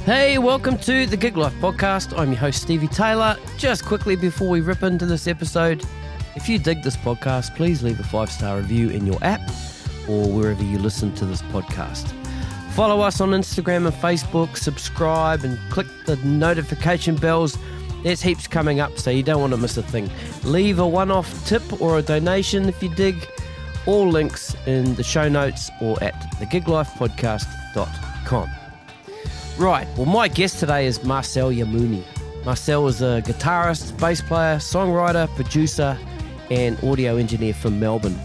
Hey, welcome to the Gig Life Podcast. I'm your host, Stevie Taylor. Just quickly before we rip into this episode, if you dig this podcast, please leave a 5-star review in your app or wherever you listen to this podcast. Follow us on Instagram and Facebook, subscribe and click the notification bells. There's heaps coming up, so you don't want to miss a thing. Leave a one-off tip or a donation if you dig. All links in the show notes or at thegiglifepodcast.com. Right, well, my guest today is Marcel Yammouni. Marcel is a guitarist, bass player, songwriter, producer, and audio engineer from Melbourne.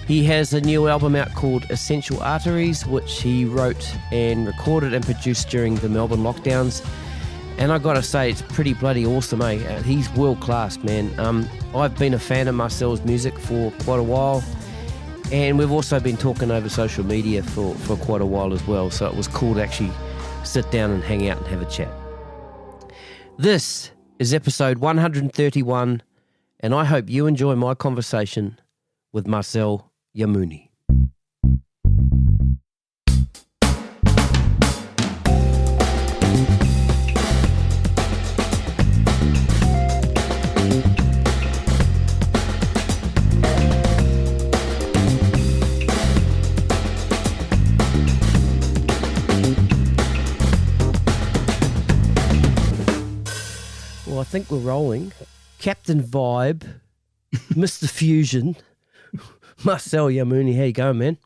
He has a new album out called Essential Arteries, which he wrote and recorded and produced during the Melbourne lockdowns. And I got to say, it's pretty bloody awesome, eh? He's world class, man. I've been a fan of Marcel's music for quite a while, and we've also been talking over social media for quite a while as well, so it was cool to actually sit down and hang out and have a chat. This is episode 131, and I hope you enjoy my conversation with Marcel Yammouni. Well, I think we're rolling. Captain Vibe, Mr. Fusion, Marcel Yammouni. How you going, man?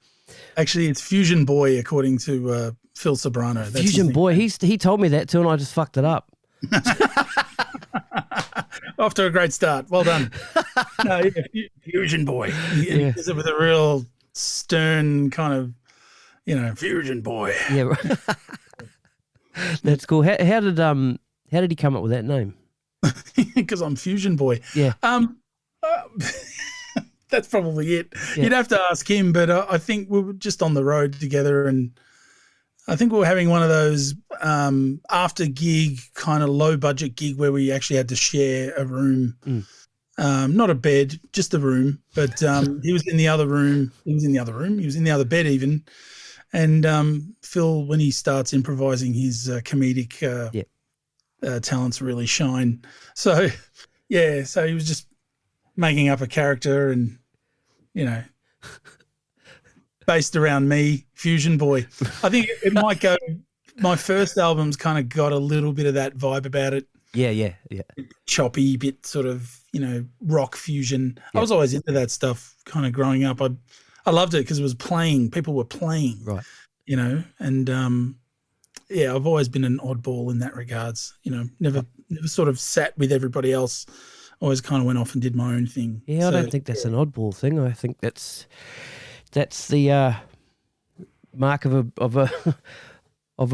Actually, it's Fusion Boy, according to Phil Sobrano. That's Fusion Boy. He told me that too, and I just fucked it up. Off to a great start. Well done. No, yeah, Fusion Boy. He does it with a real stern kind of, Fusion Boy. Yeah, right. That's cool. How did he come up with that name? Because I'm Fusion Boy. Yeah. That's probably it. Yeah. You'd have to ask him, but I think we were just on the road together, and I think we were having one of those after gig kind of low budget gig where we actually had to share a room, not a bed, just a room. But he was in the other room. He was in the other bed even. And Phil, when he starts improvising, his comedic talents really shine. So he was just making up a character and, based around me, Fusion Boy. I think it might go, my first album's kind of got a little bit of that vibe about it. Yeah. Choppy, bit sort of, rock fusion. Yeah. I was always into that stuff kind of growing up. I loved it because it was playing. People were playing, Right. And I've always been an oddball in that regards, never sort of sat with everybody else. Always kind of went off and did my own thing. Yeah, I don't think that's an oddball thing. I think that's the mark of a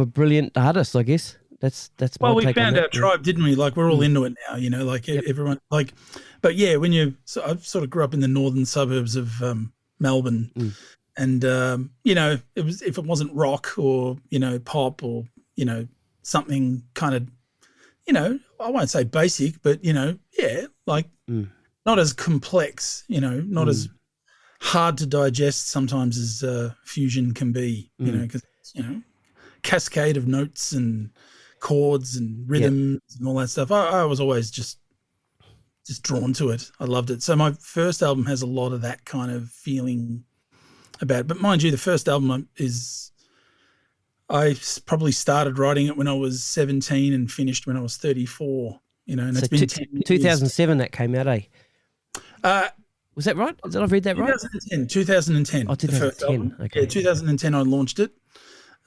brilliant artist, I guess. That's my well, we take on found that. our tribe, didn't we? Like we're all into it now, everyone but yeah, I sort of grew up in the northern suburbs of Melbourne, and it was, if it wasn't rock or pop or something kind of I won't say basic, but not as complex, not as hard to digest sometimes as fusion can be, because cascade of notes and chords and rhythms and all that stuff. I was always just drawn to it. I loved it. So my first album has a lot of that kind of feeling about it. But mind you, the first album I probably started writing it when I was 17 and finished when I was 34, and So it's been 10 years. 2007 that came out, eh? Was that right? Did I read that right? 2010. Oh, The first album. 2010. Okay. Yeah, 2010 I launched it,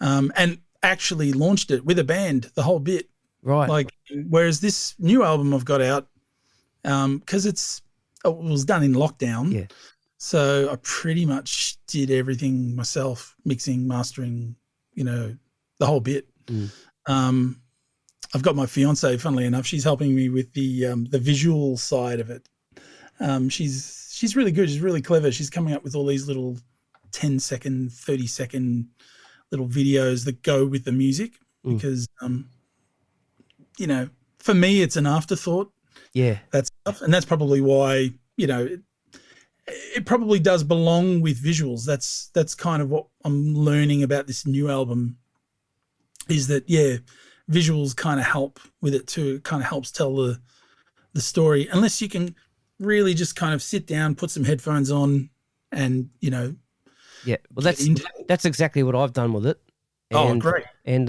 and actually launched it with a band, the whole bit. Right. Whereas this new album I've got out, because it was done in lockdown. Yeah. So I pretty much did everything myself, mixing, mastering, the whole bit. I've got my fiance, funnily enough, she's helping me with the visual side of it. She's really good. She's really clever. She's coming up with all these little 10-second, 30-second little videos that go with the music because, for me, it's an afterthought. Yeah. That stuff. And that's probably why, it probably does belong with visuals. That's kind of what I'm learning about this new album is that, visuals kind of help with it too. It kind of helps tell the story, unless you can really just kind of sit down, put some headphones on, and Yeah, well, that's exactly what I've done with it. Oh, great! And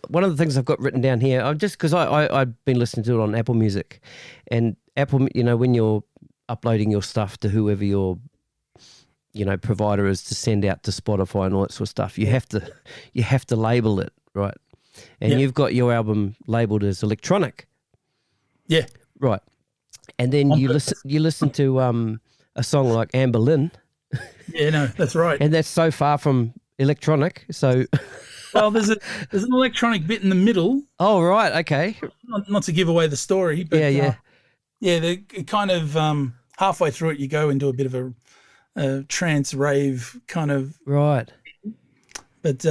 one of the things I've got written down here, I've just because I've been listening to it on Apple Music, and Apple, when you're uploading your stuff to whoever your provider is to send out to Spotify and all that sort of stuff, you have to label it, right? And you've got your album labeled as electronic. Yeah. Right. And then you listen to a song like Amber Lynn. Yeah, no, that's right. And that's so far from electronic. So well, there's an electronic bit in the middle. Oh, right, okay. Not to give away the story, but yeah. They kind of halfway through it you go into a bit of a trance rave kind of. Right. But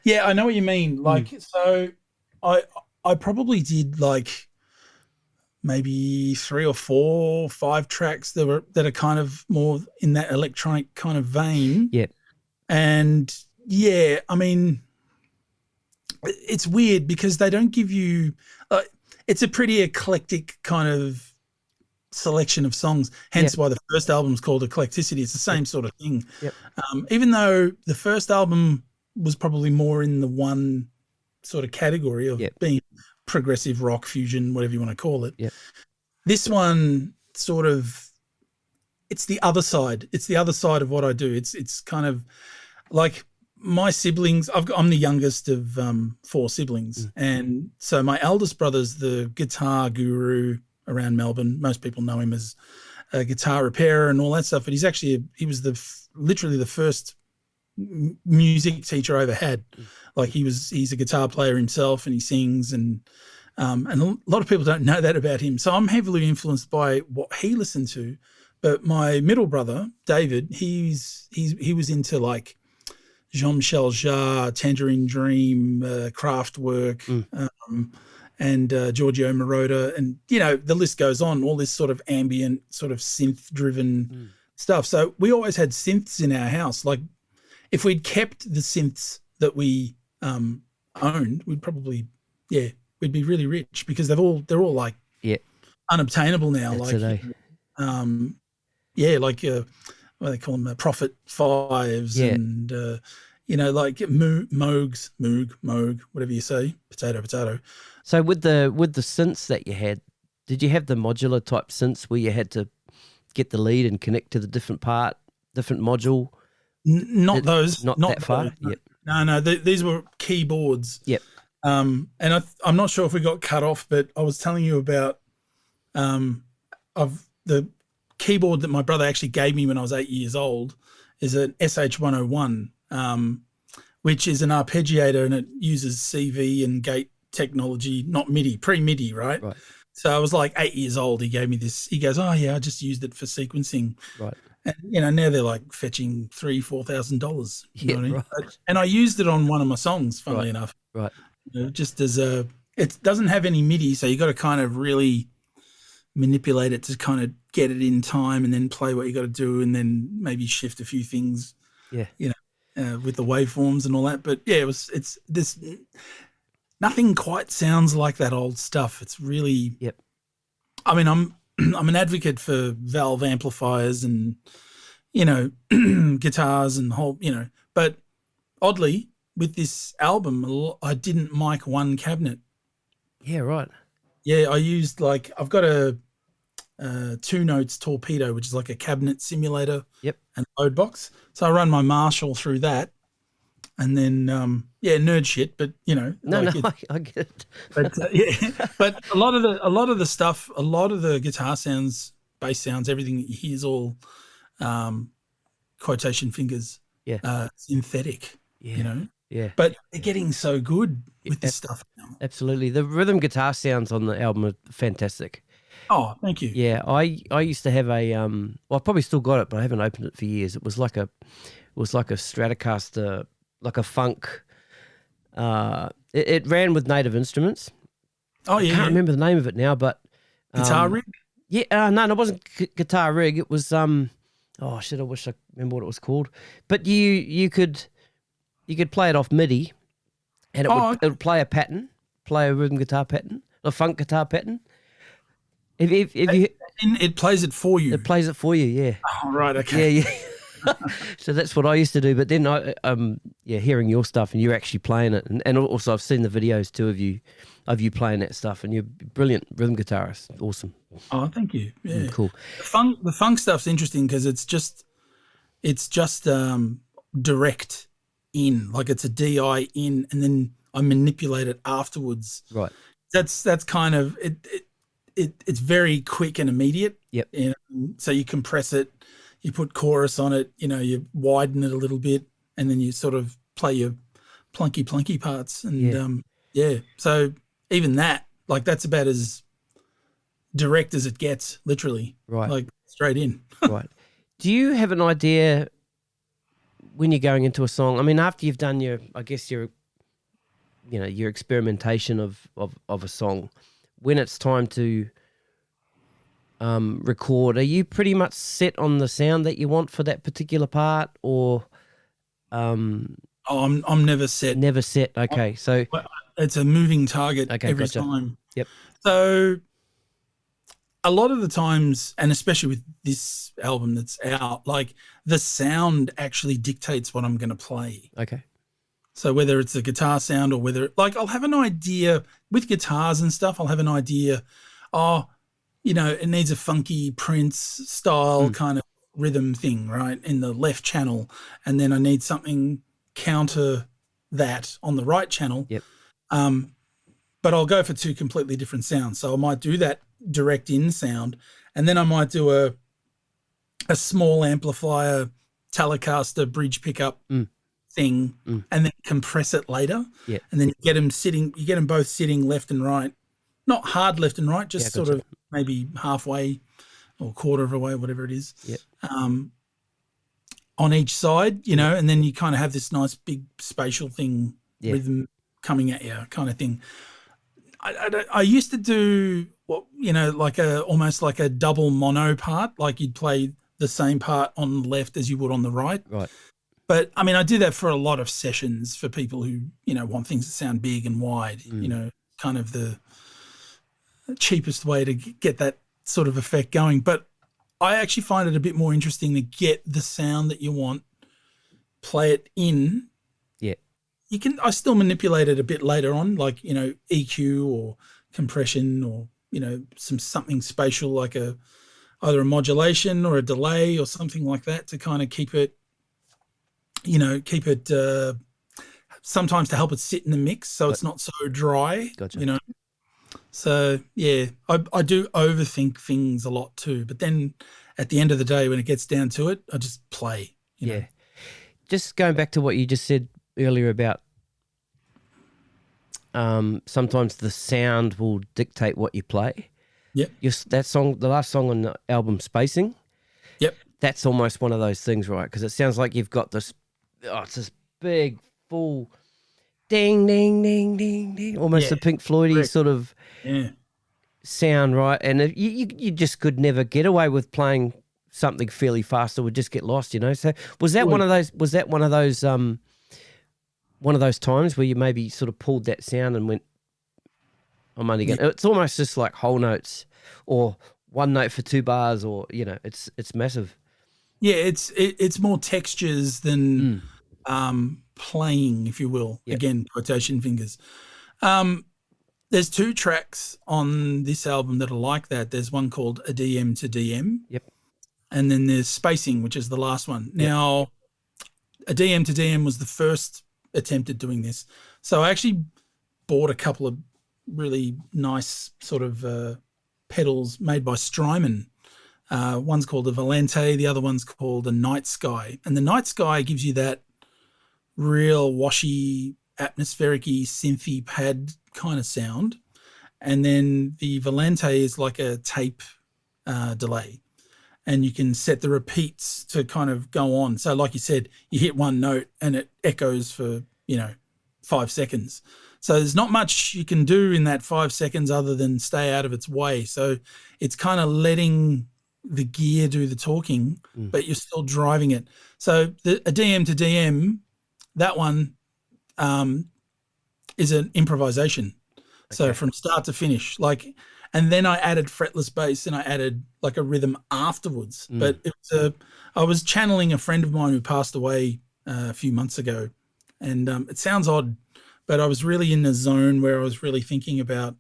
yeah, I know what you mean. Like so I probably did like maybe 3 or 4, 5 tracks that are kind of more in that electronic kind of vein. Yeah. And yeah, I mean, it's weird because they don't give you it's a pretty eclectic kind of selection of songs, hence why the first album's called Eclecticity. It's the same sort of thing. Yep. Even though the first album was probably more in the one sort of category of being progressive rock, fusion, whatever you want to call it. Yep. This one sort of, it's the other side. It's the other side of what I do. It's kind of like my siblings. I'm the youngest of 4 siblings, and so my eldest brother's the guitar guru around Melbourne. Most people know him as a guitar repairer and all that stuff. But he was literally the first music teacher I ever had. Like he's a guitar player himself, and he sings, and a lot of people don't know that about him. So I'm heavily influenced by what he listened to. But my middle brother, David, he was into like Jean-Michel Jarre, Tangerine Dream, Kraftwerk, and Giorgio Moroder, and the list goes on. All this sort of ambient, sort of synth-driven stuff. So we always had synths in our house. Like if we'd kept the synths that we owned, we'd probably we'd be really rich because they're all like unobtainable now. That's like today. Like what do they call them, Prophet 5s and like Moog, whatever you say, potato. So with the synths that you had, did you have the modular type synths where you had to get the lead and connect to the different module? Not those. Not that far? Yep. No. These were keyboards. Yep. And I'm not sure if we got cut off, but I was telling you about of the keyboard that my brother actually gave me when I was 8 years old is an SH-101, which is an arpeggiator, and it uses CV and gate technology, not MIDI, pre-MIDI, right? Right. So I was like 8 years old. He gave me this. He goes, "Oh yeah, I just used it for sequencing." Right. And now they're like fetching $3,000-$4,000. You know what I mean? Right. And I used it on one of my songs, funnily enough. Right. Just as it doesn't have any MIDI, so you got to kind of really manipulate it to kind of get it in time, and then play what you got to do, and then maybe shift a few things. Yeah. With the waveforms and all that. But yeah, it's this. Nothing quite sounds like that old stuff. It's really. Yep. I mean, I'm an advocate for valve amplifiers and guitars and whole but oddly with this album I didn't mic one cabinet. Yeah, right. Yeah, I used I've got a 2 Notes Torpedo, which is like a cabinet simulator. Yep. And load box. So I run my Marshall through that, and then nerd shit, but I get it. But but a lot of the stuff, a lot of the guitar sounds, bass sounds, everything that you hear is all quotation fingers. Yeah. Synthetic. Yeah. Yeah. But they're getting so good with this stuff now. Absolutely. The rhythm guitar sounds on the album are fantastic. Oh, thank you. Yeah, I used to have a I probably still got it, but I haven't opened it for years. It was like a Stratocaster, like a funk. It ran with native instruments. Oh yeah, I can't remember the name of it now, but Guitar Rig. Yeah, no, it wasn't Guitar Rig. It was oh shit, I wish I remember what it was called. But you could play it off MIDI, and it would play a rhythm guitar pattern, a funk guitar pattern. If you, it plays it for you. It plays it for you, yeah. Oh, right, okay. Yeah. So that's what I used to do. But then hearing your stuff and you're actually playing it, and also I've seen the videos too of you playing that stuff, and you're a brilliant rhythm guitarist. Awesome. Oh, thank you. Yeah, cool. The funk stuff's interesting because it's just direct in, like it's a DI in, and then I manipulate it afterwards. Right. That's kind of it. It's very quick and immediate. Yep. You know, so you compress it, you put chorus on it, you know, you widen it a little bit, and then you sort of play your plunky parts. And so even that, like that's about as direct as it gets, literally. Right. Like straight in. Right. Do you have an idea when you're going into a song? I mean, after you've done your experimentation of a song, when it's time to record, are you pretty much set on the sound that you want for that particular part, or? I'm never set. Never set. Okay, so it's a moving target every gotcha. time. Yep. So a lot of the times, and especially with this album that's out, like the sound actually dictates what I'm going to play. Okay. So whether it's a guitar sound or whether, like, I'll have an idea with guitars and stuff. I'll have an idea. It needs a funky Prince style kind of rhythm thing, right, in the left channel, and then I need something counter that on the right channel. Yep. But I'll go for two completely different sounds. So I might do that direct in sound, and then I might do a small amplifier Telecaster bridge pickup thing, and then compress it later. Yeah. And then you get them both sitting left and right, not hard left and right, just sort of maybe halfway or quarter of a way, whatever it is. Yep. On each side, and then you kind of have this nice big spatial thing, rhythm coming at you, kind of thing. I used to do almost like a double mono part, like you'd play the same part on the left as you would on the right. Right. But I mean, I do that for a lot of sessions for people who, want things to sound big and wide, kind of the cheapest way to get that sort of effect going. But I actually find it a bit more interesting to get the sound that you want, play it in. Yeah. I still manipulate it a bit later on, like, EQ or compression or, something spatial, like either a modulation or a delay or something like that to kind of keep it sometimes to help it sit in the mix so it's not so dry. Gotcha. So, yeah, I do overthink things a lot too. But then at the end of the day, when it gets down to it, I just play. You know? Just going back to what you just said earlier about sometimes the sound will dictate what you play. Yep. That song, the last song on the album, Spacing. Yep. That's almost one of those things, right? Because it sounds like you've got this, it's this big, full ding, ding, ding, ding, ding, almost a Pink Floyd-y sort of sound, right? And you just could never get away with playing something fairly fast; it would just get lost, So was that one of those? Was that one of those times where you maybe sort of pulled that sound and went, "I'm only going." It's almost just like whole notes or one note for two bars, or it's massive. Yeah, it's more textures than playing, if you will. Yep. Again, quotation fingers. There's two tracks on this album that are like that. There's one called A DM to DM. Yep. And then there's Spacing, which is the last one. Now, A DM to DM was the first attempt at doing this. So I actually bought a couple of really nice sort of pedals made by Strymon. One's called a Volante, the other one's called a Night Sky. And the Night Sky gives you that real washy, atmospheric-y, synthy pad kind of sound. And then the Volante is like a tape delay. And you can set the repeats to kind of go on. So like you said, you hit one note and it echoes for, 5 seconds. So there's not much you can do in that 5 seconds other than stay out of its way. So it's kind of letting the gear do the talking, but you're still driving it. So a DM to DM, that one, is an improvisation. So from start to finish, like, and then I added fretless bass and I added like a rhythm afterwards. But it was I was channeling a friend of mine who passed away a few months ago, and it sounds odd, but I was really in the zone where I was really thinking about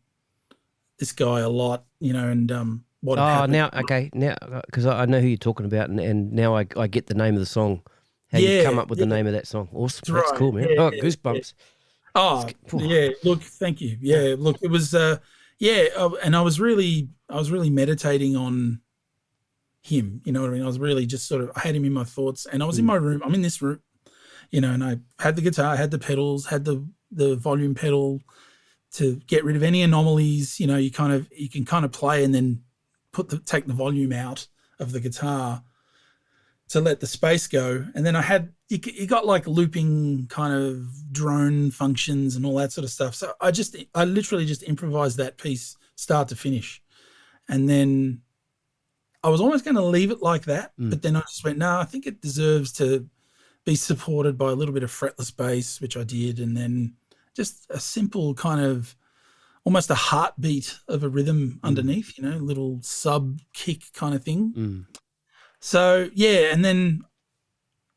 this guy a lot, and what had happened. Now because I know who you're talking about, and now I get the name of the song. How you come up with the name of that song? Awesome, that's cool, man. Goosebumps. Oh, yeah. Look, thank you. Yeah, look, it was, and I was really meditating on him. You know what I mean? I was really just I had him in my thoughts, and I was in my room. I'm in this room, and I had the guitar, I had the pedals, had the volume pedal to get rid of any anomalies. You can kind of play and then take the volume out of the guitar to let the space go. And then you got like looping kind of drone functions and all that sort of stuff. So I literally just improvised that piece start to finish. And then I was almost going to leave it like that, but then I just went, no, I think it deserves to be supported by a little bit of fretless bass, which I did. And then just a simple kind of almost a heartbeat of a rhythm underneath, little sub kick kind of thing. So, yeah, and then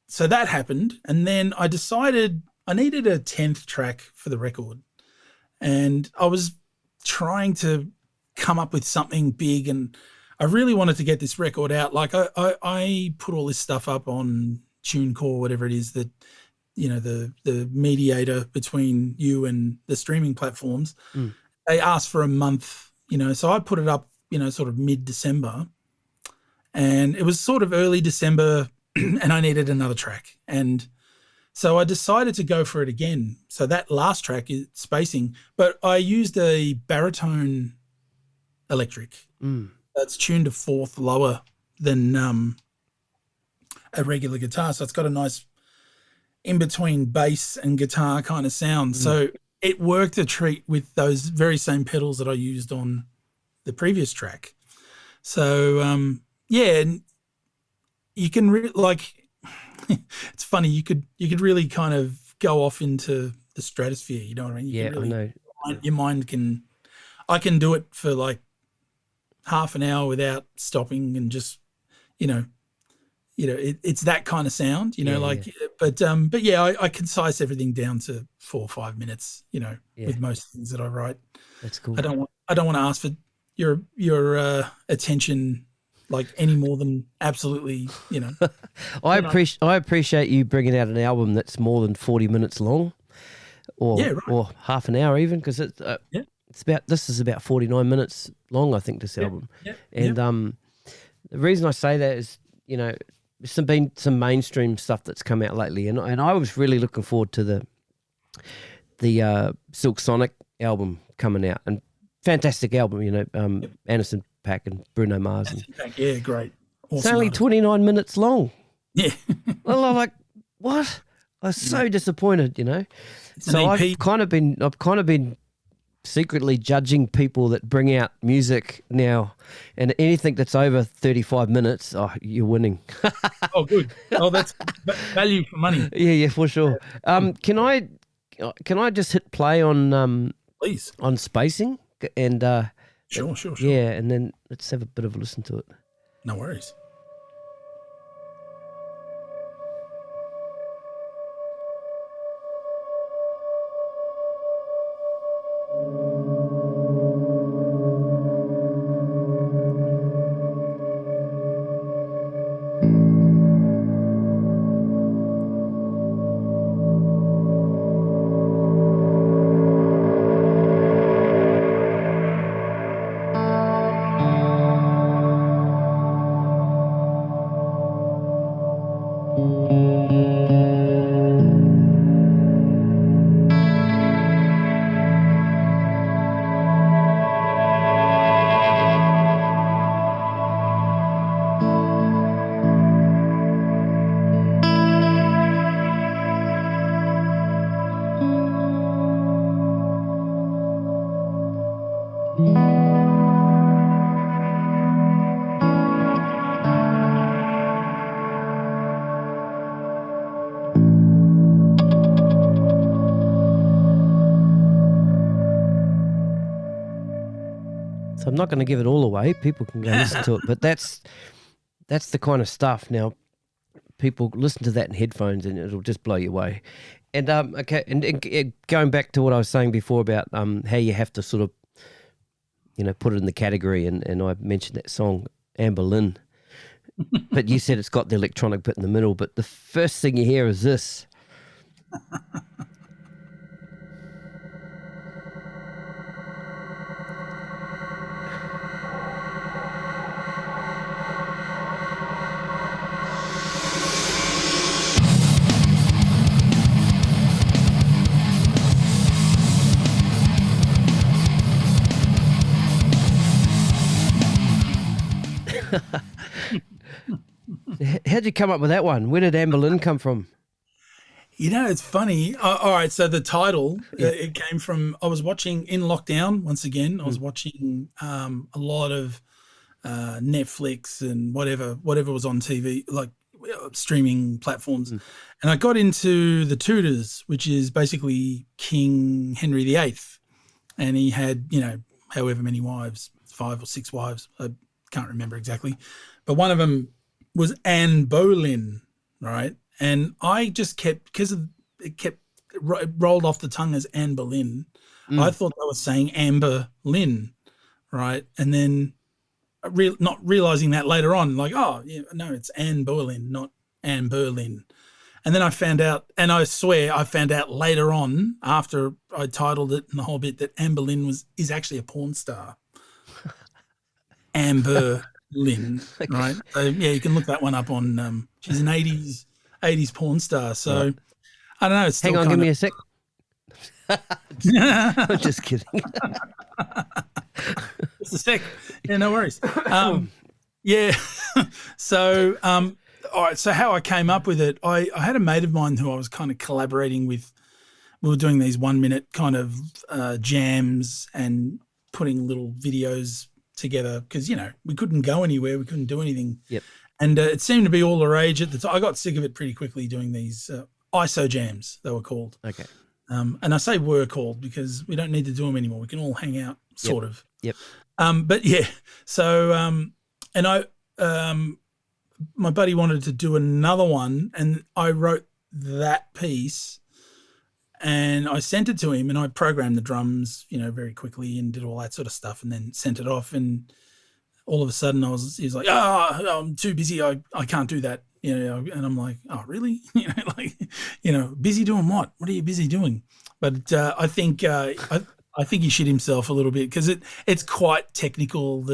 so that happened, and then I decided I needed a 10th track for the record, and I was trying to come up with something big, and I really wanted to get this record out. Like I put all this stuff up on TuneCore, whatever it is that, the mediator between you and the streaming platforms. They asked for a month, so I put it up, sort of mid-December. And it was sort of early December and I needed another track. And so I decided to go for it again. So that last track is Spacing, but I used a baritone electric that's tuned to fourth lower than a regular guitar. So it's got a nice in-between bass and guitar kind of sound. So it worked a treat with those very same pedals that I used on the previous track. So, and you can it's funny. You could really kind of go off into the stratosphere. You know what I mean? I know. Your mind can. I can do it for like half an hour without stopping and just, it's that kind of sound. But yeah, I concise everything down to 4 or 5 minutes. With most things that I write. That's cool. I don't want to ask for your attention like any more than absolutely, I appreciate you bringing out an album that's more than 40 minutes long, or half an hour even, because this is about 49 minutes long, I think, this album. And the reason I say that is, there's been some mainstream stuff that's come out lately, and I was really looking forward to the Silk Sonic album coming out, and fantastic album, Anderson .Paak and Bruno Mars. Great. Awesome. It's only 29 minutes long. Yeah. Well, I'm like, what? I was so disappointed, So I've kind of been secretly judging people that bring out music now, and anything that's over 35 minutes, you're winning. Oh, good. Oh, that's value for money. Yeah, for sure. Can I just hit play on please, on Spacing and Sure. Yeah, and then let's have a bit of a listen to it. No worries. I'm not going to give it all away. People can go listen to it, but that's the kind of stuff. Now, people listen to that in headphones, and it'll just blow you away. And okay, and going back to what I was saying before about how you have to sort of, put it in the category, and I mentioned that song Amber Lynn, but you said it's got the electronic bit in the middle. But the first thing you hear is this. How'd you come up with that one? Where did Amber Lynn come from? It's funny. All right, so the title, it came from, I was watching in lockdown, once again, I was watching a lot of Netflix and whatever was on TV, like streaming platforms. And I got into the Tudors, which is basically King Henry VIII. And he had, however many wives, 5 or 6 wives. I can't remember exactly. But one of them was Anne Boleyn, right? And I just because it kept rolled off the tongue as Anne Boleyn. I thought I was saying Amber Lynn, right? And then not realizing that later on, like, no, it's Anne Boleyn, not Anne Boleyn. And then I found out, and I swear I found out later on, after I titled it and the whole bit, that Anne Boleyn is actually a porn star. Amber Lynn, right? So yeah, you can look that one up on. She's an '80s porn star. So right. I don't know. It's still Hang on, give me a sec. I'm just kidding. Just a sec. Yeah, no worries. Yeah. So all right. So how I came up with it, I had a mate of mine who I was kind of collaborating with. We were doing these 1-minute kind of jams and putting little videos together because we couldn't go anywhere, we couldn't do anything. Yep. And it seemed to be all the rage at the time. I got sick of it pretty quickly doing these ISO jams, they were called. Okay. And I say were called because we don't need to do them anymore. We can all hang out, sort of. Yep. But yeah, so and I my buddy wanted to do another one, and I wrote that piece. And I sent it to him, and I programmed the drums, very quickly and did all that sort of stuff, and then sent it off. And all of a sudden, he was like, I'm too busy. I can't do that. And I'm like, oh, really? Busy doing what? What are you busy doing? But I think he shit himself a little bit because it's quite technical.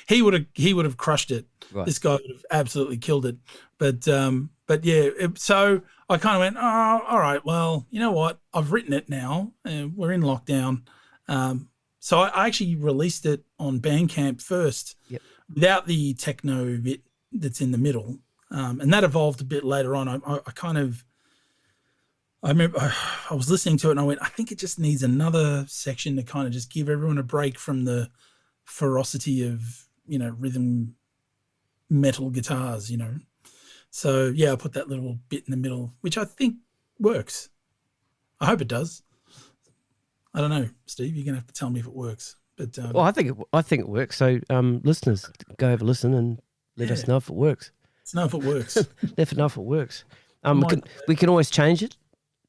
He would have crushed it. Right. This guy would have absolutely killed it. But yeah, so I kind of went, oh, all right, well, you know what? I've written it now. We're in lockdown. So I actually released it on Bandcamp first without the techno bit that's in the middle. And that evolved a bit later on. I remember I was listening to it and I went, I think it just needs another section to kind of just give everyone a break from the ferocity of, rhythm metal guitars, So yeah, I put that little bit in the middle, which I think works. I hope it does. I don't know, Steve. You're gonna have to tell me if it works. But well, I think it works. So listeners, go have a listen and let us know if it works. Let's know if it works. Let us know if it works. We can always change it.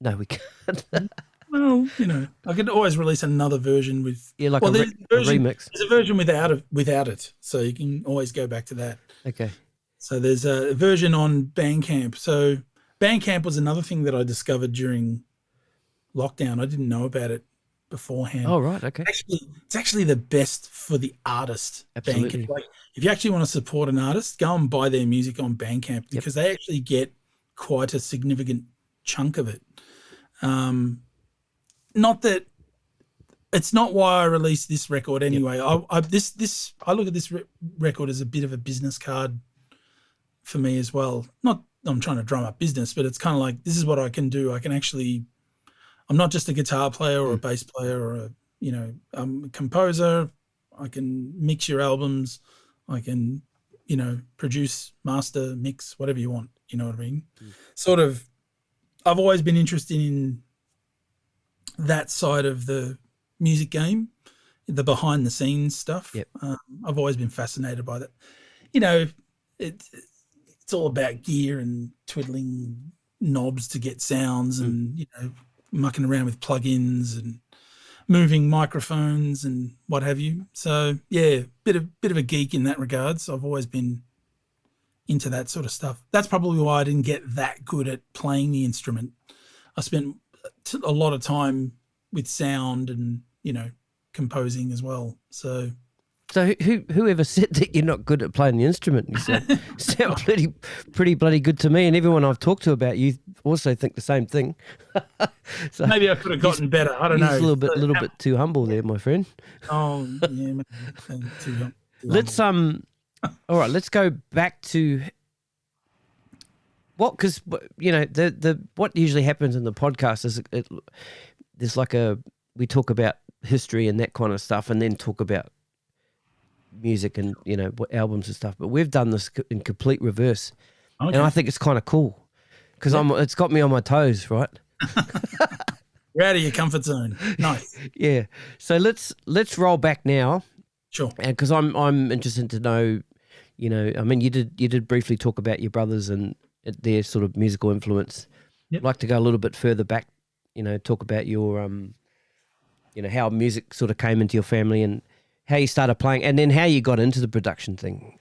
No, we can't. Well, I could always release another version with a remix. There's a version without it, so you can always go back to that. Okay. So there's a version on Bandcamp. So Bandcamp was another thing that I discovered during lockdown. I didn't know about it beforehand. Oh, right. Okay. It's actually the best for the artist. Absolutely. Bandcamp. Like, if you actually want to support an artist, go and buy their music on Bandcamp because they actually get quite a significant chunk of it. Not that it's not why I released this record anyway. I look at this record as a bit of a business card for me as well. Not I'm trying to drum up business, but it's kind of like, this is what I can do. I'm not just a guitar player or a bass player or I'm a composer. I can mix your albums. I can, produce, master, mix, whatever you want. You know what I mean? Sort of, I've always been interested in that side of the music game the behind the scenes stuff. Yep. I've always been fascinated by that. You know, it's all about gear and twiddling knobs to get sounds and, you know, mucking around with plugins and moving microphones and what have you. So yeah, bit of a geek in that regards. I've always been into that sort of stuff. That's probably why I didn't get that good at playing the instrument. I spent a lot of time with sound and, you know, composing as well. So whoever said that you're not good at playing the instrument? You sound pretty bloody good to me, and everyone I've talked to about you also think the same thing. So maybe I could have gotten better. I don't know. A little bit too humble there, my friend. Oh yeah, maybe too let's humble. All right, let's go back to because you know the what usually happens in the podcast is there's like we talk about history and that kind of stuff, and then talk about music and, you know, what albums and stuff. But we've done this in complete reverse, and I think it's kind of cool because it's got me on my toes, right? You're out of your comfort zone. Nice. Yeah. So let's roll back now. Sure. And because I'm interested to know, you know, I mean, you did briefly talk about your brothers and their sort of musical influence. Yep. I'd like to go a little bit further back, you know, talk about your you know, how music sort of came into your family and how you started playing, and then how you got into the production thing.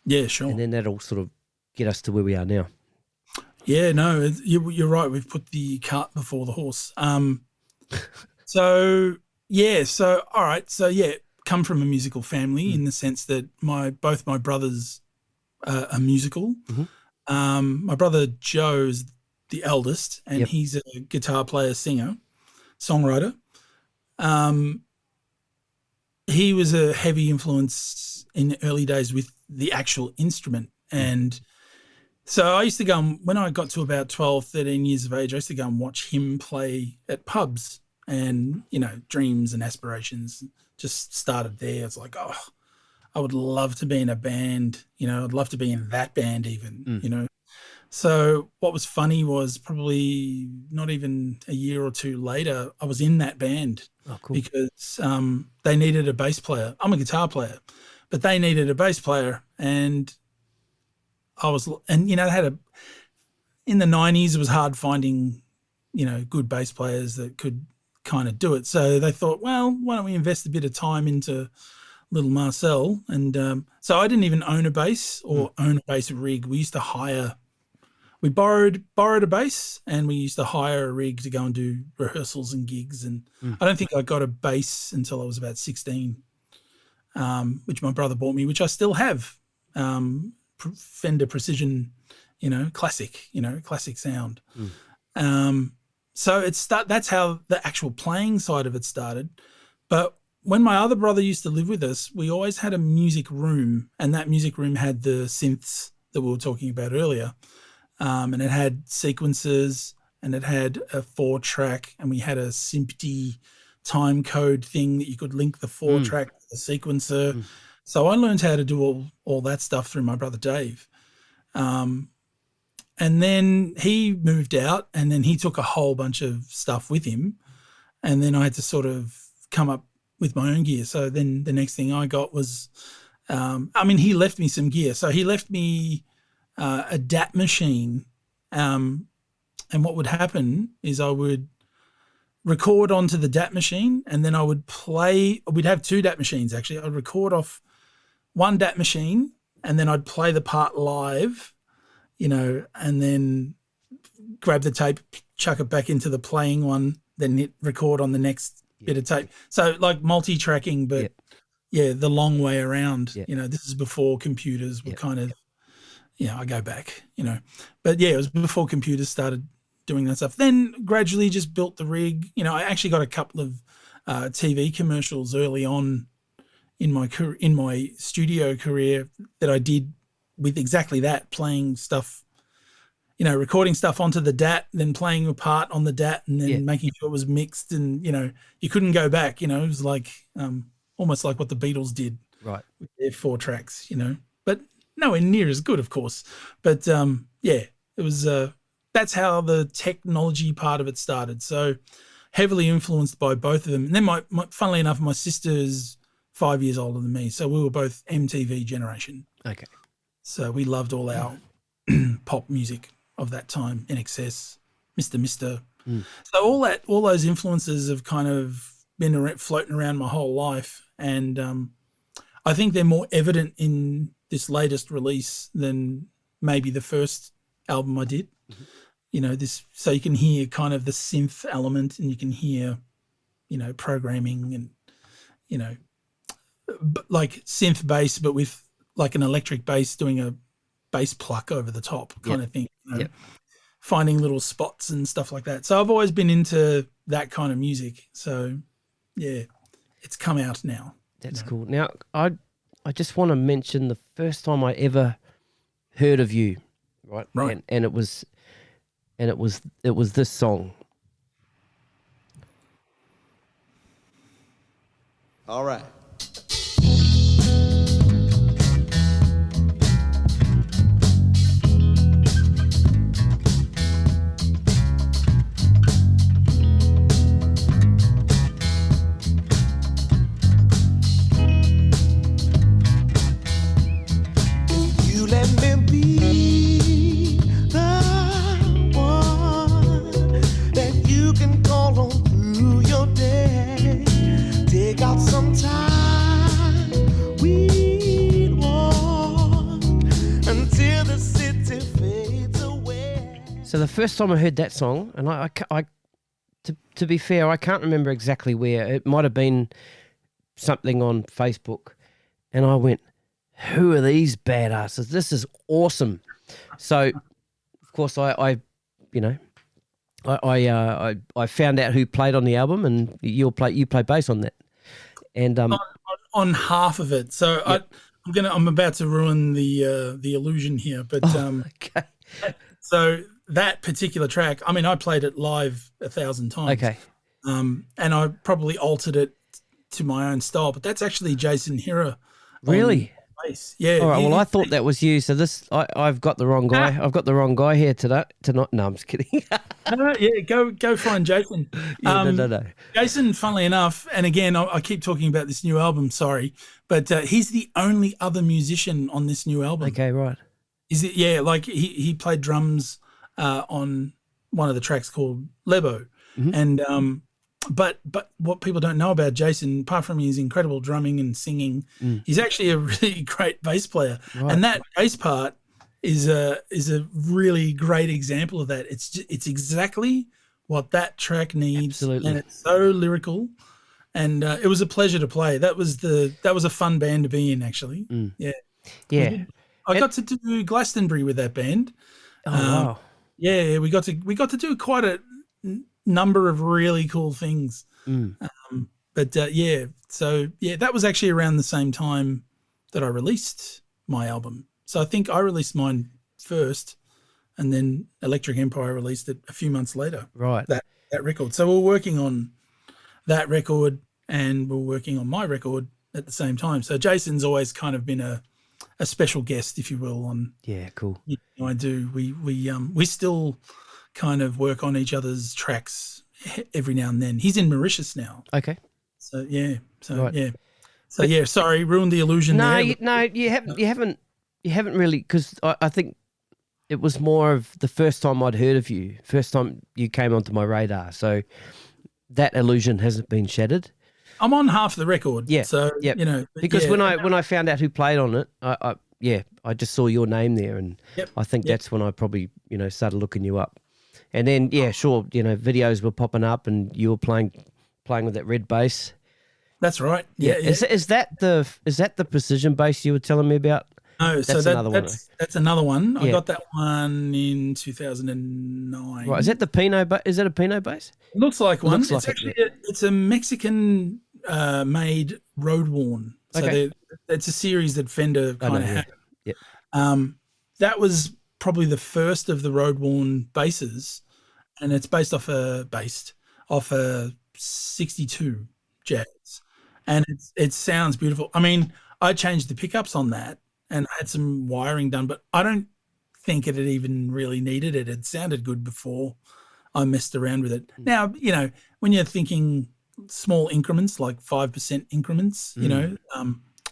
Yeah, sure. And then that'll sort of get us to where we are now. Yeah, no, you're right. We've put the cart before the horse. So all right. So yeah, come from a musical family in the sense that both my brothers are musical. Mm-hmm. My brother Joe's the eldest, and he's a guitar player, singer, songwriter. He was a heavy influence in the early days with the actual instrument. And so I used to go, when I got to about 12, 13 years of age, I used to go and watch him play at pubs, and, you know, dreams and aspirations just started there. It's like, oh, I would love to be in a band, you know, I'd love to be in that band even, you know. So what was funny was probably not even a year or two later, I was in that band. Oh, cool. Because they needed a bass player. I'm a guitar player, but they needed a bass player. And you know, in the 90s, it was hard finding, you know, good bass players that could kind of do it. So they thought, well, why don't we invest a bit of time into little Marcel? And so I didn't even own a bass or own a bass rig. We used to hire. We borrowed a bass, and we used to hire a rig to go and do rehearsals and gigs. And I don't think I got a bass until I was about 16, which my brother bought me, which I still have. Fender Precision, you know, classic sound. So that's how the actual playing side of it started. But when my other brother used to live with us, we always had a music room, and that music room had the synths that we were talking about earlier. And it had sequencers, and it had a 4-track, and we had a SMPTE time code thing that you could link the 4-track to the sequencer. So I learned how to do all that stuff through my brother Dave. And then he moved out, and then he took a whole bunch of stuff with him, and then I had to sort of come up with my own gear. So then the next thing I got was, he left me some gear. So he left me a DAT machine, and what would happen is I would record onto the DAT machine, and then I would play. We'd have 2 DAT machines, actually. I'd record off one DAT machine, and then I'd play the part live, you know, and then grab the tape, chuck it back into the playing one, then hit record on the next bit of tape. So like multi-tracking, but the long way around. You know, this is before computers were kind of, you know, I go back, you know. But yeah, it was before computers started doing that stuff. Then gradually just built the rig. You know, I actually got a couple of TV commercials early on in my studio career that I did with exactly that, playing stuff, you know, recording stuff onto the DAT, then playing a part on the DAT, and then making sure it was mixed. And, you know, you couldn't go back, you know. It was like almost like what the Beatles did, right, with their 4 tracks, you know. But nowhere near as good, of course. But it was that's how the technology part of it started. So heavily influenced by both of them. And then funnily enough, my sister's 5 years older than me, so we were both MTV generation. Okay. So we loved all our pop music of that time, NXS, Mr. Mister. So all those influences have kind of been floating around my whole life, and I think they're more evident in this latest release than maybe the first album I did. You know, so you can hear kind of the synth element, and you can hear, you know, programming and, you know, like synth bass, but with like an electric bass doing a bass pluck over the top kind of thing, you know, finding little spots and stuff like that. So I've always been into that kind of music. So yeah, it's come out now. That's cool. Now, I just want to mention the first time I ever heard of you, right? And it was this song. All right. So the first time I heard that song, and to be fair, I can't remember exactly where. It might have been something on Facebook, and I went, "Who are these badasses? This is awesome!" So, of course, I found out who played on the album, and you play bass on that, and on half of it. So I'm about to ruin the illusion here, but okay. So that particular track, I mean, I played it live 1,000 times. Okay. And I probably altered it to my own style, but that's actually Jason Hira. Really? Bass. Yeah. All right. Well, I thought that was you. So I've got the wrong guy. I've got the wrong guy here tonight. No, I'm just kidding. Go find Jason. No. Jason, funnily enough, and again, I keep talking about this new album. Sorry, but he's the only other musician on this new album. Okay, right. Is it? Yeah, like he played drums on one of the tracks called Lebo, and but what people don't know about Jason, apart from his incredible drumming and singing, he's actually a really great bass player, and that bass part is a really great example of that. It's exactly what that track needs, Absolutely. And it's so lyrical, and it was a pleasure to play. That was a fun band to be in, actually. Yeah. I got to do Glastonbury with that band. Oh wow! Yeah, we got to do quite a number of really cool things. But that was actually around the same time that I released my album. So I think I released mine first, and then Electric Empire released it a few months later. Right. That record. So we're working on that record, and we're working on my record at the same time. So Jason's always kind of been a special guest, if you will. On cool. You know, I do. We still kind of work on each other's tracks every now and then. He's in Mauritius now. Okay. So yeah. So right. yeah. So yeah. Sorry, ruined the illusion. No, there. you haven't really, because I think it was more of the first time I'd heard of you, first time you came onto my radar. So that illusion hasn't been shattered. I'm on half the record. Yeah. So you know, because when I found out who played on it, I just saw your name there, and I think that's when I probably started looking you up, and then videos were popping up, and you were playing with that red bass. That's right. Yeah. Is that the precision bass you were telling me about? No, that's another one. That's another one. Yeah. I got that one in 2009. Right. Is that the Pinot? Is that a Pinot bass? It looks like one. Looks like actually it's a Mexican made road worn. So it's a series that Fender kind of had. Yeah. That was probably the first of the road worn basses, and it's based off a 62 Jazz, and it sounds beautiful. I mean, I changed the pickups on that, and I had some wiring done, but I don't think it had even really needed it. It sounded good before I messed around with it. Now, when you're thinking small increments, like 5% increments, you know,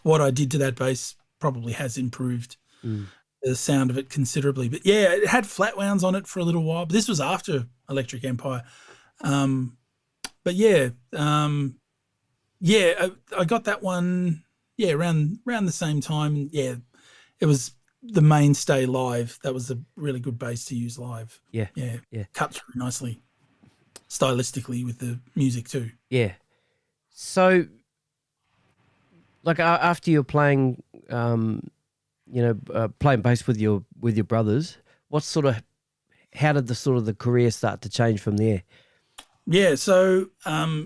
what I did to that bass probably has improved the sound of it considerably. But yeah, it had flat wounds on it for a little while. But this was after Electric Empire. But yeah, I got that one. Yeah, around the same time. Yeah, it was the mainstay live. That was a really good bass to use live. Yeah. Cut through nicely, stylistically with the music too. Yeah. So, like after you're playing, playing bass with your brothers, how did the career start to change from there? Yeah. So,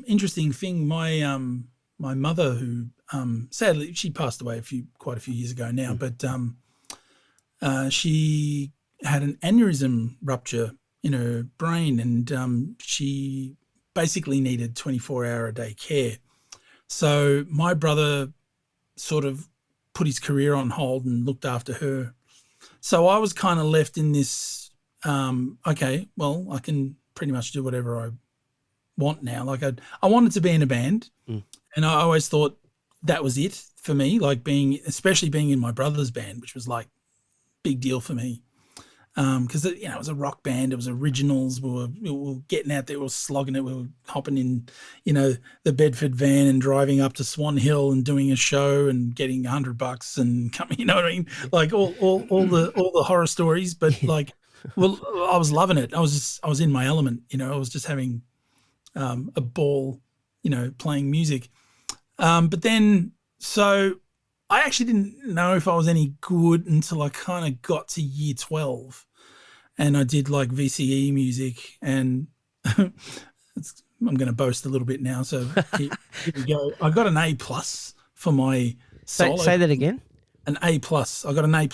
interesting thing. My mother, who sadly she passed away quite a few years ago now, but she had an aneurysm rupture in her brain, and she basically needed 24-hour-a-day care. So my brother sort of put his career on hold and looked after her. So I was kind of left in this, okay, well, I can pretty much do whatever I want now. Like I wanted to be in a band, and I always thought that was it for me, like especially being in my brother's band, which was like big deal for me. Because it was a rock band, it was originals. We were getting out there, we were slogging it, we were hopping in, the Bedford van and driving up to Swan Hill and doing a show and getting $100 and coming. You know what I mean? Like all the horror stories, but like, well, I was loving it. I was in my element. I was just having a ball, playing music. But then so I actually didn't know if I was any good until I kind of got to year 12. And I did like VCE music, and I'm going to boast a little bit now. So here we go. I got an A+ for my solo. Say that again. An A+. I got an A+.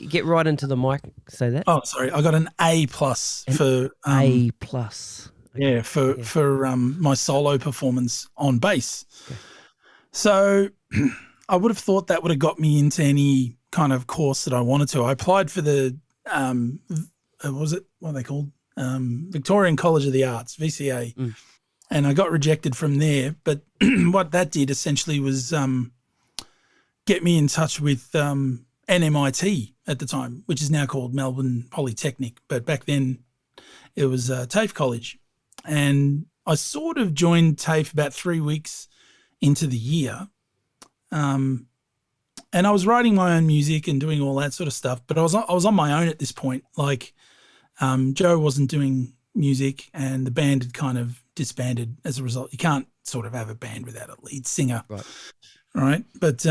Get right into the mic. Say that. Oh, sorry. I got an A+ for A+. Okay. Yeah, for my solo performance on bass. Okay. So I would have thought that would have got me into any kind of course that I wanted to. I applied for the what are they called? Victorian College of the Arts, VCA. And I got rejected from there. But what that did essentially was get me in touch with NMIT at the time, which is now called Melbourne Polytechnic. But back then it was TAFE College. And I sort of joined TAFE about 3 weeks into the year. And I was writing my own music and doing all that sort of stuff, but I was on my own at this point. Like, Joe wasn't doing music, and the band had kind of disbanded as a result. You can't sort of have a band without a lead singer, right? But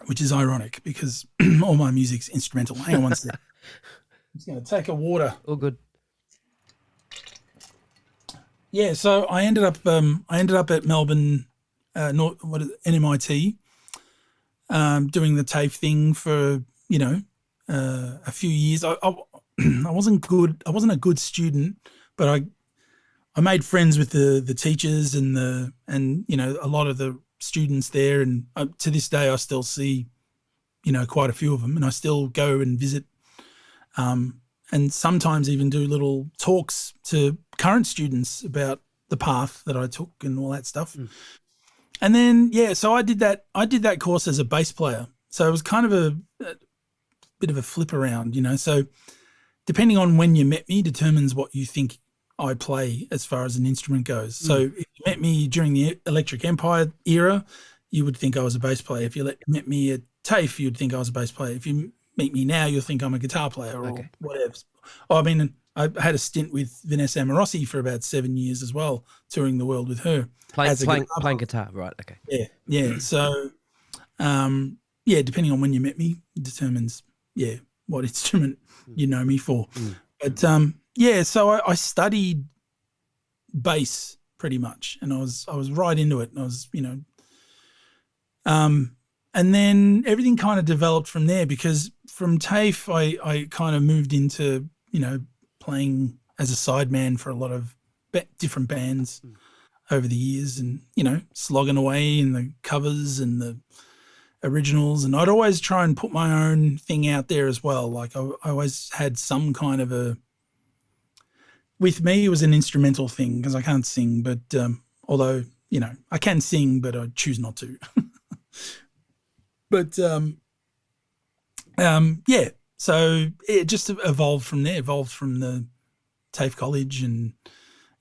which is ironic because all my music's instrumental. Hang on one sec. I'm just going to take a water. All good. Yeah, so I ended up at Melbourne, NMIT. Doing the TAFE thing for a few years. I wasn't good. I wasn't a good student, but I made friends with the teachers and a lot of the students there. And to this day, I still see quite a few of them, and I still go and visit, and sometimes even do little talks to current students about the path that I took and all that stuff. And then, so I did that course as a bass player. So it was kind of a bit of a flip around, So depending on when you met me determines what you think I play as far as an instrument goes. So if you met me during the Electric Empire era, you would think I was a bass player. If you met me at TAFE, you'd think I was a bass player. If you meet me now, you'll think I'm a guitar player or whatever. I mean, I had a stint with Vanessa Amorossi for about 7 years as well, touring the world with her. Playing guitar, right? Okay. Yeah. So, depending on when you met me, determines what instrument you know me for. But so I studied bass pretty much, and I was right into it, and I was and then everything kind of developed from there, because from TAFE I kind of moved into playing as a sideman for a lot of different bands over the years, and slogging away in the covers and the originals. And I'd always try and put my own thing out there as well. Like I always had some kind of with me, it was an instrumental thing because I can't sing, but although, I can sing, but I choose not to. But yeah, so it just evolved from there, evolved from the TAFE college, and,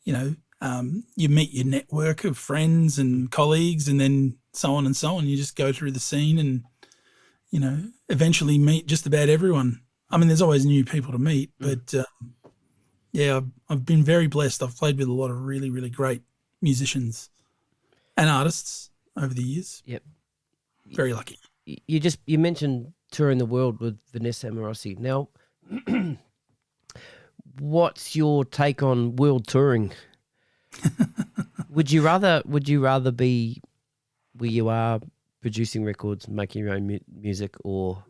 you meet your network of friends and colleagues, and then so on and so on. You just go through the scene and, eventually meet just about everyone. I mean, there's always new people to meet, but yeah, I've been very blessed. I've played with a lot of really, really great musicians and artists over the years. Yep. Very lucky. You mentioned touring the world with Vanessa Amorosi. Now, what's your take on world touring? Would you rather be where you are, producing records, making your own music, or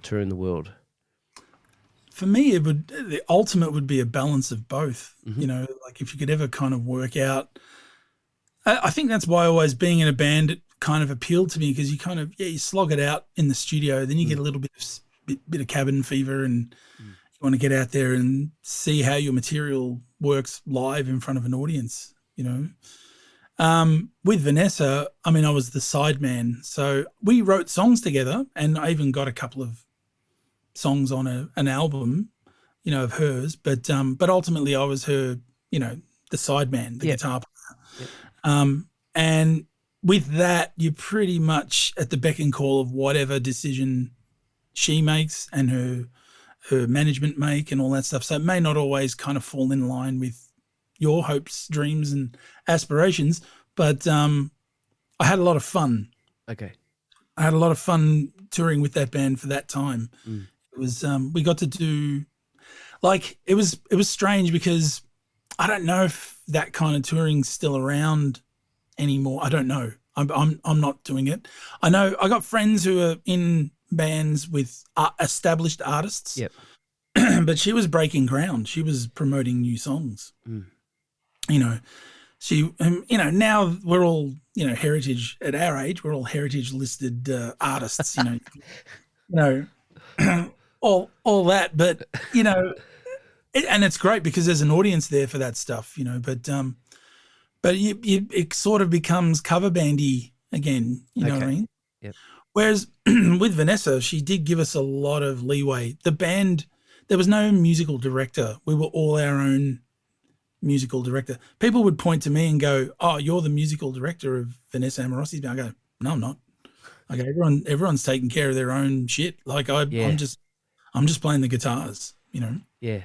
touring the world? For me, the ultimate would be a balance of both. Like if you could ever kind of work out. I think that's why always being in a band kind of appealed to me, because you kind of you slog it out in the studio, then you get a little bit of cabin fever, and you want to get out there and see how your material works live in front of an audience. With Vanessa, I mean, I was the sideman, so we wrote songs together, and I even got a couple of songs on an album, of hers. But ultimately, I was her, the sideman, the guitar player. Yep. And with that, you're pretty much at the beck and call of whatever decision she makes and her management make and all that stuff. So it may not always kind of fall in line with your hopes, dreams, and aspirations. But I had a lot of fun. Okay. I had a lot of fun touring with that band for that time. It was we got to do, like, it was strange because I don't know if that kind of touring's still around anymore. I don't know. I'm not doing it. I know I got friends who are in bands with established artists. Yep. But she was breaking ground. She was promoting new songs. She, now we're all, heritage at our age. We're all heritage listed artists. All that. But and it's great because there's an audience there for that stuff. But it sort of becomes cover bandy again. You know what I mean? Yep. Whereas with Vanessa, she did give us a lot of leeway. The band, there was no musical director. We were all our own musical director. People would point to me and go, "Oh, you're the musical director of Vanessa Amorosi's band." I go, "No, I'm not." Like everyone's taking care of their own shit. Like I'm just playing the guitars. Yeah.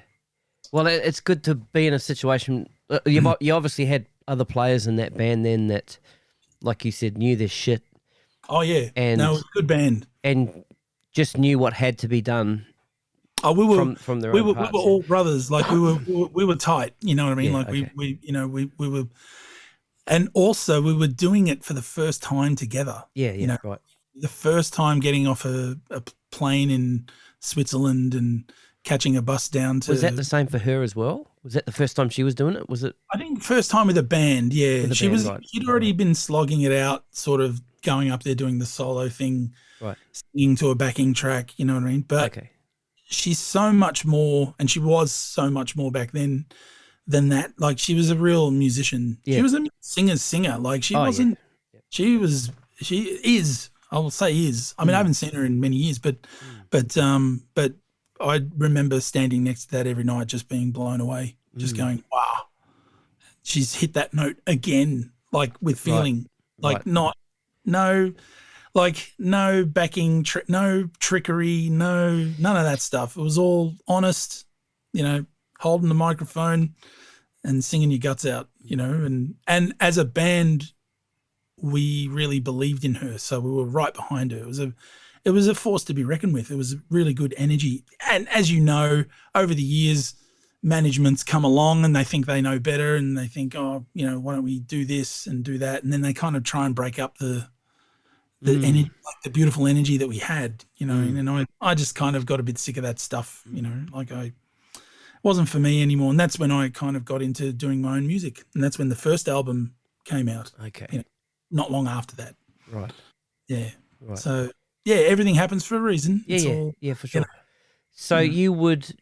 Well, it's good to be in a situation. You obviously had other players in that band then that, like you said, knew their shit. Oh yeah, and no, it was a good band, and just knew what had to be done. Oh, we were from their we own were parts, we were all brothers. Like we were tight. You know what I mean? Yeah, like okay. we were, and also we were doing it for the first time together. Yeah, right. The first time getting off a plane in Switzerland and catching a bus down to. Was that the same for her as well? Was that the first time she was doing it? Was it? I think first time with a band. Yeah, she was. Right. She'd already been slogging it out, sort of going up there doing the solo thing, right? Singing to a backing track. You know what I mean? But she's so much more, and she was so much more back then than that. Like she was a real musician. Yeah. She was a singer. Like she wasn't. Yeah. She was. She is. I will say is. I mean, I haven't seen her in many years, but I remember standing next to that every night, just being blown away, just going, "Wow, she's hit that note again!" Like with feeling, like no backing, no trickery, none of that stuff. It was all honest, holding the microphone and singing your guts out, and as a band, we really believed in her, so we were right behind her. It was a force to be reckoned with. It was really good energy. And as you know, over the years, managements come along and they think they know better and they think, why don't we do this and do that? And then they kind of try and break up the energy, like the beautiful energy that we had, and I just kind of got a bit sick of that stuff, it wasn't for me anymore. And that's when I kind of got into doing my own music. And that's when the first album came out. Okay. Not long after that. Right. Yeah. Right. So, yeah, everything happens for a reason. Yeah, for sure. So you would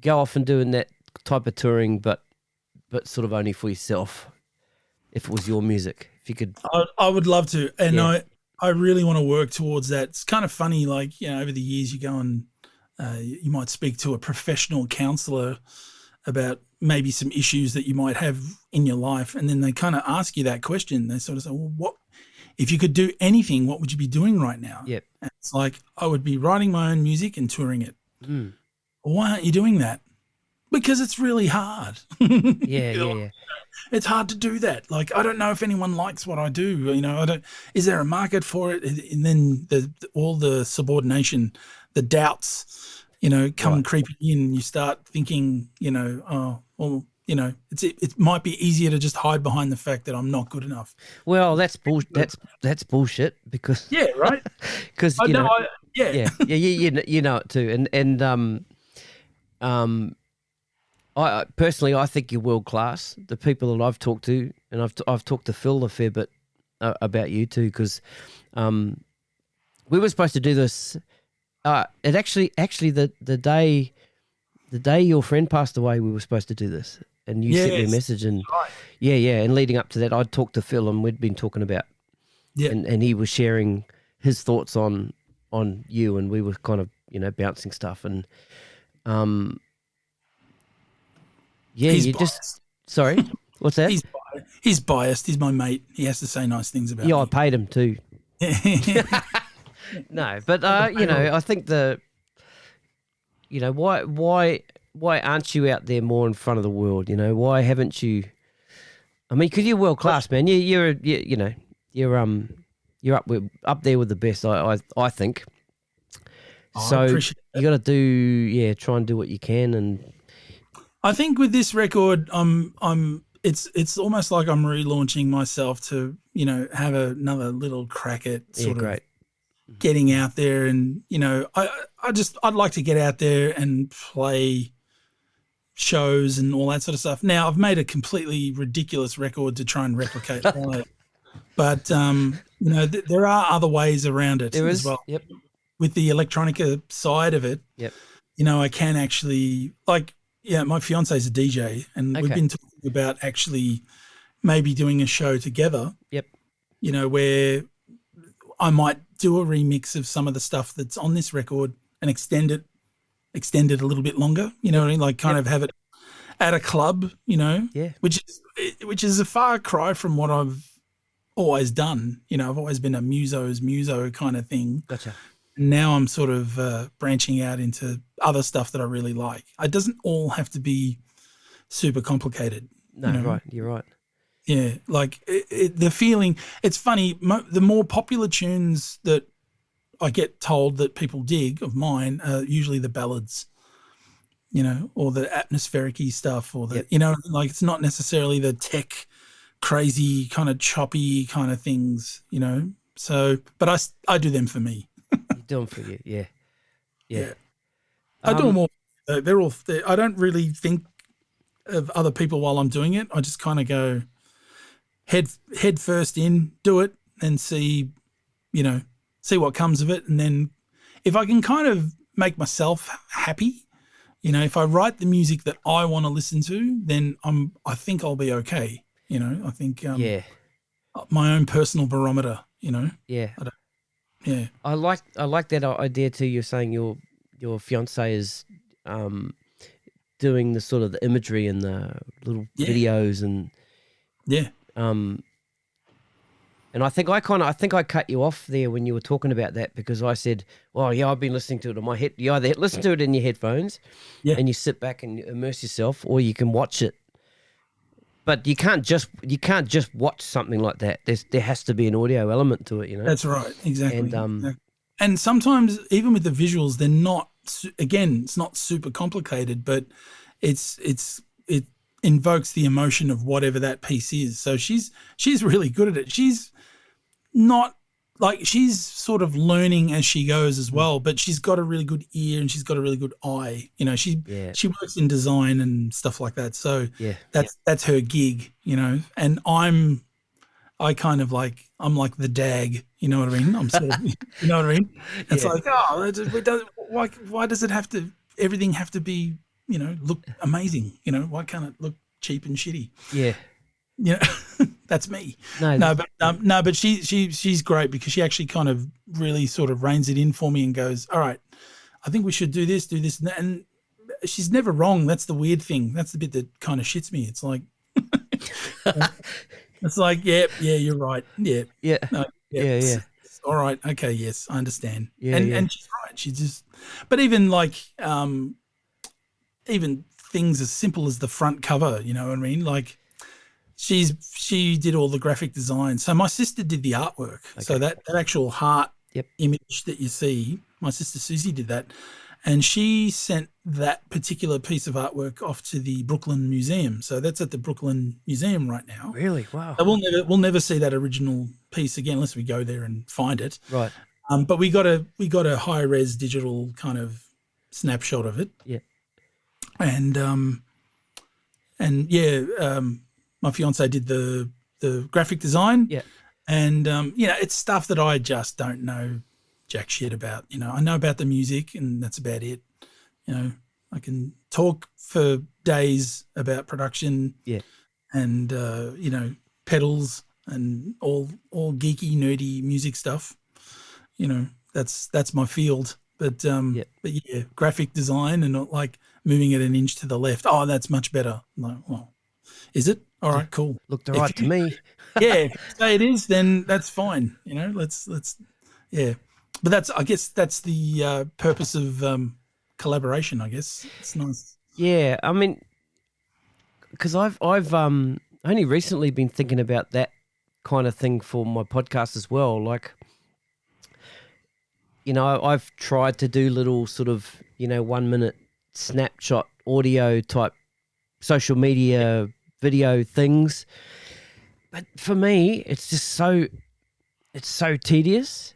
go off and doing that type of touring, but sort of only for yourself? If it was your music, if you could, I would love to, and Yeah. I really want to work towards that. It's kind of funny, like, you know, over the years you go and you might speak to a professional counselor about maybe some issues that you might have in your life, and then they kind of ask you that question. They sort of say, well, what if you could do anything, what would you be doing right now? Yep. And it's like, I would be writing my own music and touring it. Mm. Why aren't you doing that? Because it's really hard. Yeah, yeah. It's hard to do that. Like, I don't know if anyone likes what I do. You know, is there a market for it? And then all the subordination, the doubts, you know, come creeping in. You start thinking, you know, oh, well, you know, it might be easier to just hide behind the fact that I'm not good enough. Well, that's that's bullshit, because Yeah, right. because I you know, yeah. you know it too, and I personally, I think you're world class. The people that I've talked to, and I've talked to Phil a fair bit about you too, because we were supposed to do this. It actually the day your friend passed away, we were supposed to do this, and you sent me a message, and and leading up to that, I'd talked to Phil, and we'd been talking about, and he was sharing his thoughts on you, and we were kind of, you know, bouncing stuff, and He's you biased. just sorry, what's that? He's biased. He's my mate. He has to say nice things about Yeah, I me. paid him too. No, but you know, I think you know, why aren't you out there more in front of the world? You know, why haven't you? I mean, because you're world class, man. You're up there with the best. I think. So I appreciate you got to try and do what you can, and I think with this record, it's almost like I'm relaunching myself to, you know, have another little crack at sort of getting out there, and, you know, I'd like to get out there and play shows and all that sort of stuff. Now, I've made a completely ridiculous record to try and replicate all that, but you know, there are other ways around it as well. Yep. With the electronica side of it, Yep. You know, I can actually, like, yeah, my fiance's a DJ, and we've been talking about actually maybe doing a show together. Yep. You know, where I might do a remix of some of the stuff that's on this record and extend it a little bit longer. You know what I mean? Like, kind of have it at a club. You know, which is a far cry from what I've always done. You know, I've always been a muso kind of thing. Gotcha. Now I'm sort of branching out into other stuff that I really like. It doesn't all have to be super complicated. No, you know? right. You're right. Yeah, like the feeling. It's funny. The more popular tunes that I get told that people dig of mine are usually the ballads, you know, or the atmospheric-y stuff, or the you know, like, it's not necessarily the tech, crazy kind of choppy kind of things, you know. So, but I do them for me. You do them for you, yeah. I do them all. They're all. I don't really think of other people while I'm doing it. I just kind of go head first in, do it, and see what comes of it. And then if I can kind of make myself happy, you know, if I write the music that I want to listen to, then I think I'll be okay. You know, I think my own personal barometer. You know, I like that idea too. You're saying your fiance is doing the sort of the imagery and the little videos and and I think I cut you off there when you were talking about that, because I said, well, yeah, I've been listening to it on my head. You either listen to it in your headphones and you sit back and immerse yourself, or you can watch it. But you can't just watch something like that. There has to be an audio element to it, you know. That's right, exactly. And sometimes even with the visuals, they're not. Again, it's not super complicated, but it invokes the emotion of whatever that piece is. So she's really good at it. She's not like, she's sort of learning as she goes as well, but she's got a really good ear and she's got a really good eye. You know, she works in design and stuff like that. So that's her gig, you know. And I'm like the dag, you know what I mean? I'm sort of, you know what I mean? It's like, why does it have to, everything have to be look amazing? Why can't it look cheap and shitty? Yeah. That's me. No, But she's great because she actually kind of really sort of reins it in for me and goes, all right, I think we should do this, and she's never wrong. That's the weird thing. That's the bit that kind of shits me. It's like, yeah, you're right. Yeah. Yeah. No, Yeah. All right. Okay. Yes, I understand. Yeah, and she's right. She just, but even like, even things as simple as the front cover, you know what I mean? Like she did all the graphic design. So my sister did the artwork. Okay. So that actual heart image that you see, my sister Susie did that. And she sent that particular piece of artwork off to the Brooklyn Museum. So that's at the Brooklyn Museum right now. Really? Wow. So we'll never see that original piece again unless we go there and find it. Right. But we got a high res digital kind of snapshot of it. Yeah. And my fiance did the graphic design. Yeah. And it's stuff that I just don't know jack shit about. I know about the music and that's about it. I can talk for days about production. Yeah. And pedals and all geeky, nerdy music stuff. That's my field. But graphic design and not like moving it an inch to the left. Oh, that's much better. Like, well, is it? All right, cool. Looked all right to me. If you say it is, then that's fine. Let's But I guess that's the purpose of collaboration. I guess it's nice. Yeah, I mean, because I've only recently been thinking about that kind of thing for my podcast as well. Like, I've tried to do little sort of 1 minute snapshot audio type social media video things, but for me, it's just so tedious.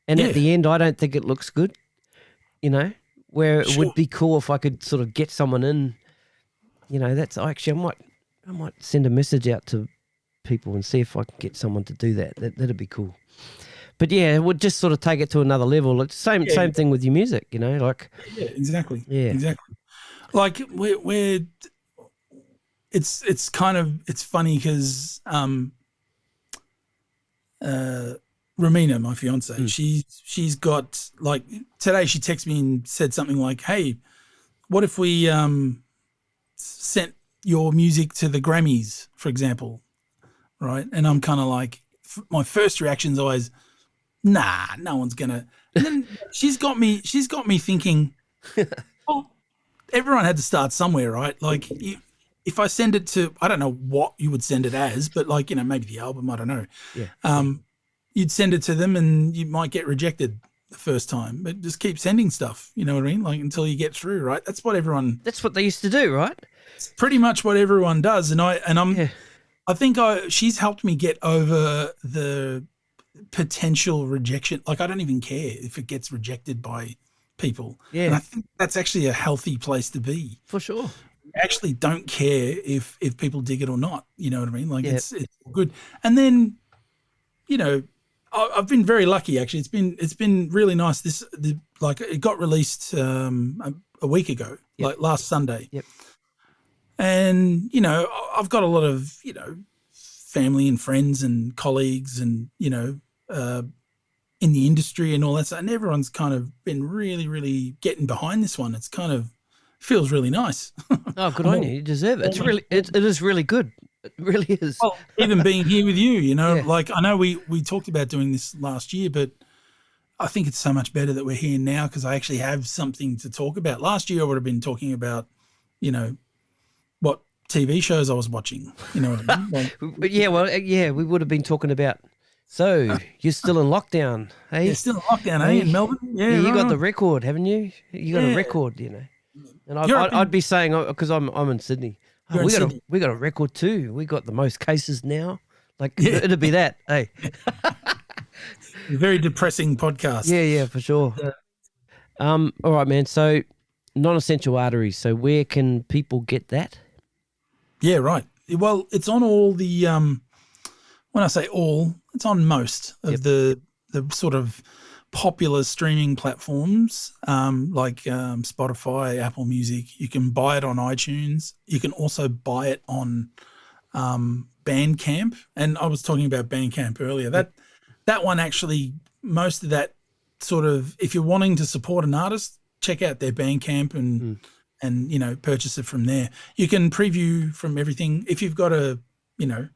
And at the end, I don't think it looks good, where it would be cool if I could sort of get someone in, I might send a message out to people and see if I can get someone to do that. That'd be cool. But yeah, it would just sort of take it to another level. It's same thing with your music, like. Yeah, exactly. Yeah. Exactly. Like it's funny because, Romina, my fiance, she's got like today she texted me and said something like, hey, what if we sent your music to the Grammys, for example, right? And I'm kind of like, my first reaction is always, nah, no one's gonna. And then she's got me thinking, well, everyone had to start somewhere, right? Like if I send it to, I don't know what you would send it as, but like, maybe the album, I don't know. Yeah. You'd send it to them and you might get rejected the first time, but just keep sending stuff, you know what I mean? Like until you get through, right? That's what they used to do, right? It's pretty much what everyone does. I think she's helped me get over the potential rejection. Like I don't even care if it gets rejected by people. Yeah. And I think that's actually a healthy place to be. For sure. I actually don't care if people dig it or not. You know what I mean? Like it's good. And then, I've been very lucky actually. It's been really nice. It got released a week ago, like last Sunday. Yep. And I've got a lot of family and friends and colleagues and in the industry and all that stuff. And everyone's kind of been really, really getting behind this one. It's kind of feels really nice. Oh, good on you. You deserve it. It is really good. It really is. Well, even being here with you, like I know we talked about doing this last year, but I think it's so much better that we're here now because I actually have something to talk about. Last year I would have been talking about, what TV shows I was watching. You know what I mean? Like, we would have been talking about. So you're still in lockdown, hey? You're still in lockdown, hey? In Melbourne? Yeah, you got the record, haven't you? You got a record, And I'd be saying, because I'm in Sydney. Oh, we got a record too. We got the most cases now. Like it'd be that, hey. Very depressing podcast. Yeah, for sure. All right, man. So non-essential arteries. So where can people get that? Yeah, right. Well, it's on all the when I say all, it's on most of the sort of popular streaming platforms like Spotify, Apple Music. You can buy it on iTunes. You can also buy it on Bandcamp. And I was talking about Bandcamp earlier. That one actually, most of that sort of, if you're wanting to support an artist, check out their Bandcamp and you know, purchase it from there. You can preview from everything. If you've got a, you know,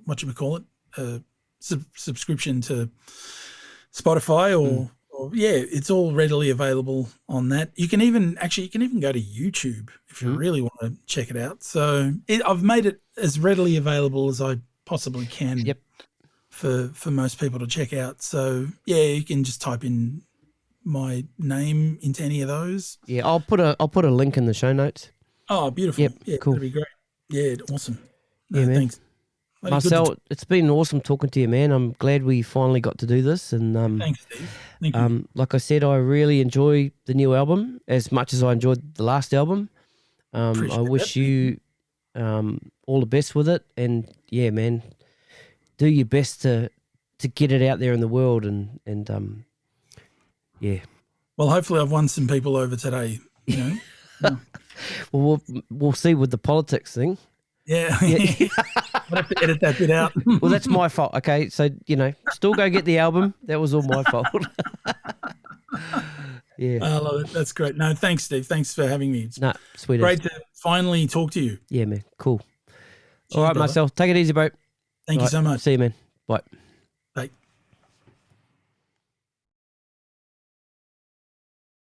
what should we call it? Subscription to Spotify or yeah, it's all readily available on that. You can even go to YouTube if you really want to check it out. So I've made it as readily available as I possibly can. Yep. For most people to check out. So yeah, you can just type in my name into any of those. Yeah, I'll put a link in the show notes. Oh, beautiful. Yep, yeah, cool. That'd be great. Yeah, awesome. Yeah, man. Thanks. Marcel, it's been awesome talking to you, man. I'm glad we finally got to do this. And thanks, Steve. Thank you. like I said, I really enjoy the new album as much as I enjoyed the last album. I wish you all the best with it. And yeah, man, do your best to get it out there in the world. And yeah. Well, hopefully I've won some people over today. You know. Well, we'll see with the politics thing. Yeah. I'll have to edit that bit out. Well, that's my fault. Okay, so you know, still go get the album. That was all my fault. Yeah, I love it. That's great. No, thanks, Steve. Thanks for having me. It's sweet. Great to finally talk to you. Yeah, man. Cool. Cheers, All right, brother. Marcel. Take it easy, bro. Thank you so much. See you, man. Bye.